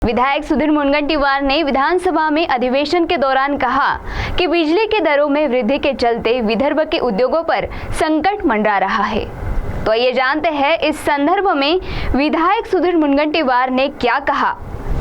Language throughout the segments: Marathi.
विधायक सुधीर मुनगंटीवार ने विधानसभा में अधिवेशन के दौरान कहा कि बिजली के दरों में वृद्धि के चलते विदर्भ के उद्योगों पर संकट मंडरा रहा है। तो ये जानते हैं इस संदर्भ में विधायक सुधीर मुनगंटीवार ने क्या कहा।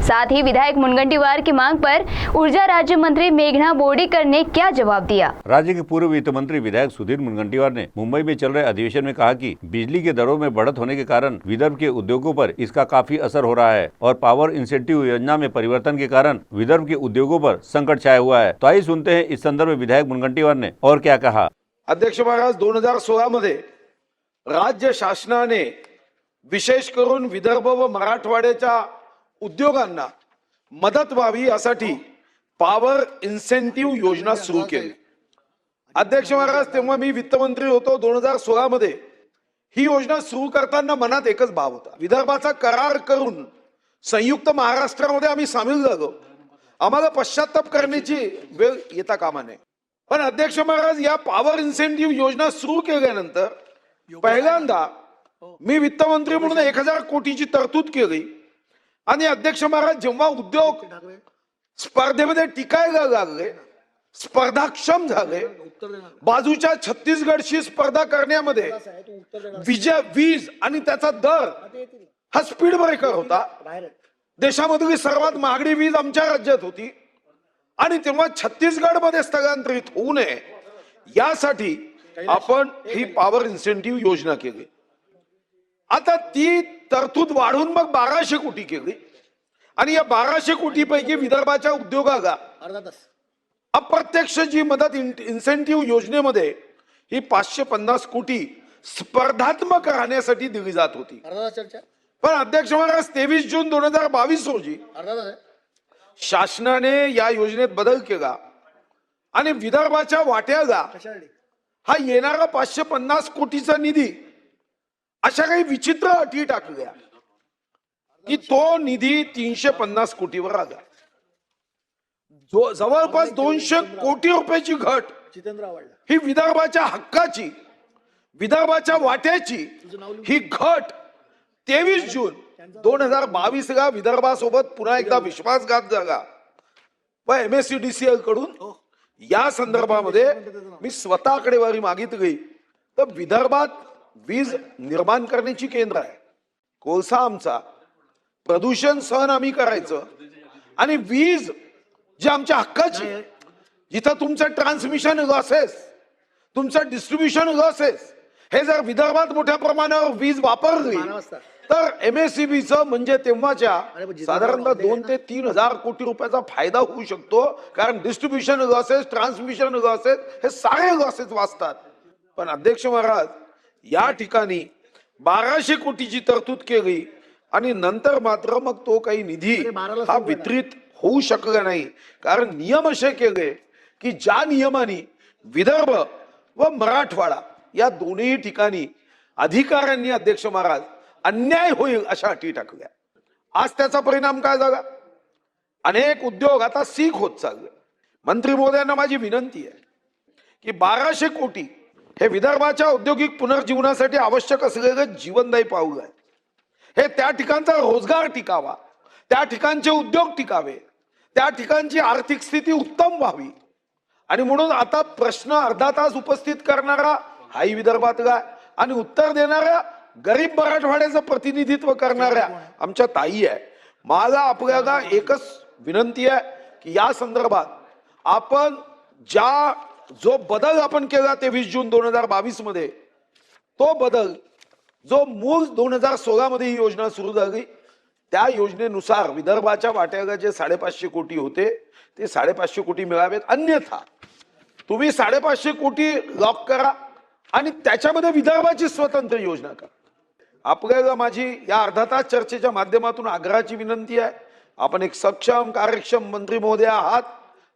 साथ ही विधायक मुनगंटीवार की मांग पर ऊर्जा राज्य मंत्री मेघना बोर्डीकर ने क्या जवाब दिया। राज्य के पूर्व वित्त मंत्री विधायक सुधीर मुनगंटीवार ने मुंबई में चल रहे अधिवेशन में कहा कि बिजली के दरों में बढ़त होने के कारण विदर्भ के उद्योगों पर इसका काफी असर हो रहा है और पावर इंसेंटिव योजना में परिवर्तन के कारण विदर्भ के उद्योगों पर संकट छाया हुआ है। तो आइए सुनते हैं इस संदर्भ में विधायक मुनगंटीवार ने और क्या कहा। अध्यक्ष महाराज, 2016 मध्ये राज्य शासनाने विशेष करून विदर्भ व मराठवाड्याच्या उद्योगांना मदत व्हावी यासाठी पॉवर इन्सेंटिव्ह योजना सुरू केली। अध्यक्ष महाराज, तेव्हा मी वित्तमंत्री होतो। 2016 मध्ये ही योजना सुरू करताना मनात एकच भाव होता, विदर्भाचा करार करून संयुक्त महाराष्ट्रामध्ये आम्ही सामील झालो, आम्हाला पश्चाताप करण्याची वेळ येता कामा नये। पण अध्यक्ष महाराज, या पॉवर इन्सेंटिव्ह योजना सुरू केल्यानंतर पहिल्यांदा मी वित्तमंत्री म्हणून 1000 कोटीची तरतूद केली आणि अध्यक्ष महाराज, जेव्हा उद्योग स्पर्धेमध्ये टिकायला लागले, स्पर्धाक्षम झाले, बाजूच्या छत्तीसगडशी स्पर्धा करण्यामध्ये वीज आणि त्याचा दर हा स्पीड ब्रेकर होता। देशामधली सर्वात महागडी वीज आमच्या राज्यात होती आणि तेव्हा छत्तीसगड मध्ये स्थलांतरित होऊ नये यासाठी आपण ही पॉवर इन्सेंटिव्ह योजना केली। आता ती तरतूद वाढून मग 1200 कोटी केली आणि या 1200 कोटी पैकी विदर्भाच्या उद्योगाला अप्रत्यक्ष जी मदत इन्सेंटिव्ह योजनेमध्ये ही 550 कोटी स्पर्धात्मक राहण्यासाठी दिली जात होती। पण अध्यक्ष महाराज, 23 जून 2022 रोजी शासनाने या योजनेत बदल केला आणि विदर्भाच्या वाट्याला हा येणारा 550 कोटीचा निधी अशा काही विचित्र अटी टाकल्या की तो निधी 350 कोटीवर आला। जवळपास 200 कोटी रुपयाची घट ही विदर्भाच्या हक्काची, विदर्भाच्या वाट्याची ही घट 23 जून 2022 ला विदर्भासोबत पुन्हा एकदा विश्वासघात झाला व MSEDCL कडून या संदर्भामध्ये मी स्वतः आकडेवारी मागितली तर विदर्भात वीज निर्माण करण्याची केंद्र आहे, कोळसा आमचा, प्रदूषण सहन आम्ही करायचं आणि वीज जी आमच्या हक्काची, जिथं तुमचं ट्रान्समिशन लॉसेस, तुमचं डिस्ट्रीब्युशन लॉसेस हे जर विदर्भात मोठ्या प्रमाणावर वीज वापरली तर MSEBचं म्हणजे तेव्हाच्या साधारणतः 2 ते 3 हजार कोटी रुपयाचा फायदा होऊ शकतो, कारण डिस्ट्रीब्युशन लॉसेस, ट्रान्समिशन लॉसेस हे सारे लॉसेस वाचतात। पण अध्यक्ष महाराज, या ठिकाणी 1200 कोटीची तरतूद केली आणि नंतर मात्र मग तो काही निधी हा वितरित होऊ शकला नाही, कारण नियम असे केले की ज्या नियमाने विदर्भ व मराठवाडा या दोन्ही ठिकाणी अधिकाऱ्यांनी अध्यक्ष महाराज अन्याय होईल अशा अटी टाकल्या। आज त्याचा परिणाम काय झाला, अनेक उद्योग आता सीक होत चालले। मंत्री महोदयांना माझी विनंती आहे की 1200 कोटी हे विदर्भाच्या औद्योगिक पुनर्जीवनासाठी आवश्यक असलेलं जीवनदायी पाऊल आहे। हे त्या ठिकाणचा रोजगार टिकावा, त्या ठिकाणचे उद्योग टिकावे, त्या ठिकाणची आर्थिक स्थिती उत्तम व्हावी आणि म्हणून आता प्रश्न अर्धा तास उपस्थित करणारा हाही विदर्भातला आणि उत्तर देणाऱ्या गरीब मराठवाड्याचं प्रतिनिधित्व करणाऱ्या आमच्या ताई आहे। मला आपल्याला एकच विनंती आहे की या संदर्भात आपण जो बदल आपण केला 23 जून 2022 मध्ये, तो बदल जो मूळ 2016 मध्ये ही योजना सुरू झाली त्या योजनेनुसार विदर्भाच्या वाट्याला जे 550 कोटी होते ते 550 कोटी मिळावेत, अन्यथा तुम्ही 550 कोटी लॉक करा आणि त्याच्यामध्ये विदर्भाची स्वतंत्र योजना करा। आपल्याला माझी या अर्धा तास चर्चेच्या माध्यमातून आग्रहाची विनंती आहे, आपण एक सक्षम कार्यक्षम मंत्री महोदय आहात,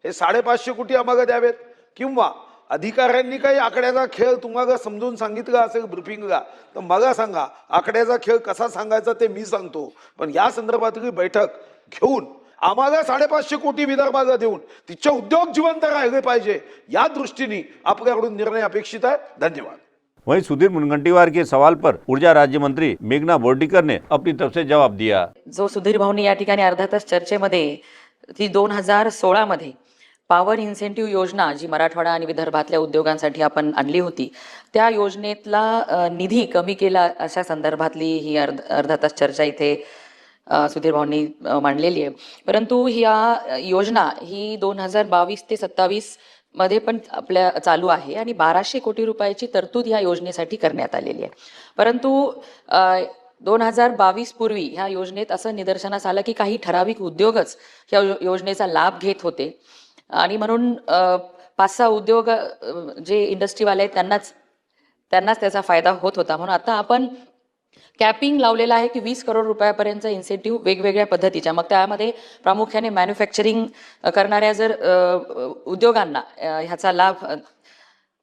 हे 550 कोटी आम्हाला द्यावेत किंवा अधिकाऱ्यांनी काही आकड्याचा खेळ तुम्हाला समजून सांगितला असेल ब्रीफिंगला तर मला सांगा, आकड्याचा खेळ कसा सांगायचा ते मी सांगतो, पण या संदर्भातली बैठक घेऊन आम्हाला 550 कोटी विदर्भाला देऊन तिचे उद्योग जिवंत राहिले पाहिजे या दृष्टीने आपल्याकडून निर्णय अपेक्षित आहे। धन्यवाद। वहीं सुधीर मुनगंटीवार के सवाल पर ऊर्जा राज्य मंत्री मेघना बोर्डीकर ने अपनी तरफ से जवाब दिया। जो सुधीर भाऊंनी या ठिकाणी अर्धा तास चर्चेमध्ये ती 2016 मध्ये पॉवर इन्सेंटिव्ह योजना जी मराठवाडा आणि विदर्भातल्या उद्योगांसाठी आपण आणली होती त्या योजनेतला निधी कमी केला अशा संदर्भातली ही अर्धा तास चर्चा इथे सुधीर भाऊंनी मांडलेली आहे। परंतु या योजना ही 2022 ते 27 मध्ये पण आपल्या चालू आहे आणि 1200 कोटी रुपयाची तरतूद ह्या योजनेसाठी करण्यात आलेली आहे। परंतु 2022 पूर्वी ह्या योजनेत असं निदर्शनास आलं की काही ठराविक उद्योगच ह्या योजनेचा लाभ घेत होते आणि म्हणून 5-6 उद्योग जे इंडस्ट्रीवाले आहेत त्यांनाच त्याचा फायदा होत होता। म्हणून आता आपण कॅपिंग लावलेला आहे की 20 करोड रुपयापर्यंत इन्सेंटिव्ह वेगवेगळ्या पद्धतीच्या, मग त्यामध्ये प्रामुख्याने मॅन्युफॅक्चरिंग करणाऱ्या जर उद्योगांना ह्याचा लाभ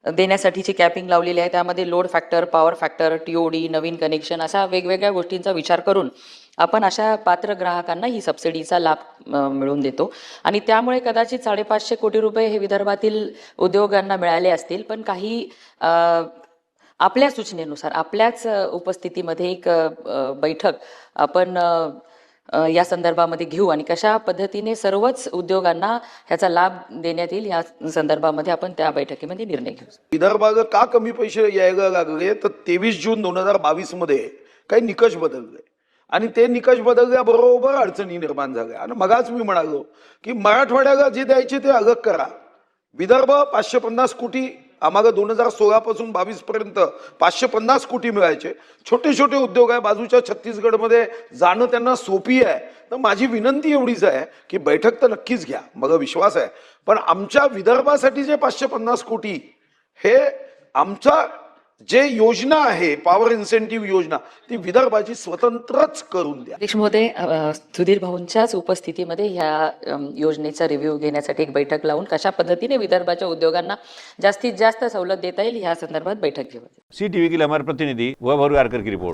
देण्यासाठीची कॅपिंग लावलेली आहे। त्यामध्ये load factor, power factor, TOD, नवीन कनेक्शन अशा वेगवेगळ्या गोष्टींचा विचार करून आपण अशा पात्र ग्राहकांना ही सबसिडीचा लाभ मिळवून देतो आणि त्यामुळे कदाचित 550 कोटी रुपये हे विदर्भातील उद्योगांना मिळाले असतील। पण काही आपल्या सूचनेनुसार आपल्याच उपस्थितीमध्ये एक बैठक आपण या संदर्भामध्ये घेऊ आणि कशा पद्धतीने सर्वच उद्योगांना ह्याचा लाभ देण्यात येईल या संदर्भामध्ये आपण त्या बैठकीमध्ये निर्णय घेऊ। विदर्भाला का कमी पैसे यायला लागले तर 23 जून 2022 मध्ये काही निकष बदलले आणि ते निकष बदलल्याबरोबर अडचणी निर्माण झाल्या आणि मगाच मी म्हणालो की मराठवाड्याला जे द्यायचे ते अलग करा। विदर्भ 550 कोटी आम्हाला 2016 पासून 22 पर्यंत 550 कोटी मिळायचे। छोटे छोटे उद्योग आहे, बाजूच्या छत्तीसगडमध्ये जाणं त्यांना सोपी आहे। तर माझी विनंती एवढीच आहे की बैठक तर नक्कीच घ्या, मला विश्वास आहे, पण आमच्या विदर्भासाठी जे 550 कोटी हे आमचा जे योजना आहे पॉवर इन्सेंटिव्ह योजना ती विदर्भाची स्वतंत्रच करून द्या। अध्यक्ष महोदय, सुधीर भाऊंच्याच उपस्थितीमध्ये ह्या योजनेचा रिव्ह्यू घेण्यासाठी एक बैठक लावून कशा पद्धतीने विदर्भाच्या उद्योगांना जास्तीत जास्त सवलत देता येईल ह्या संदर्भात बैठक घेऊ। CTV के लिए हमारे प्रतिनिधि वैभव की रिपोर्ट।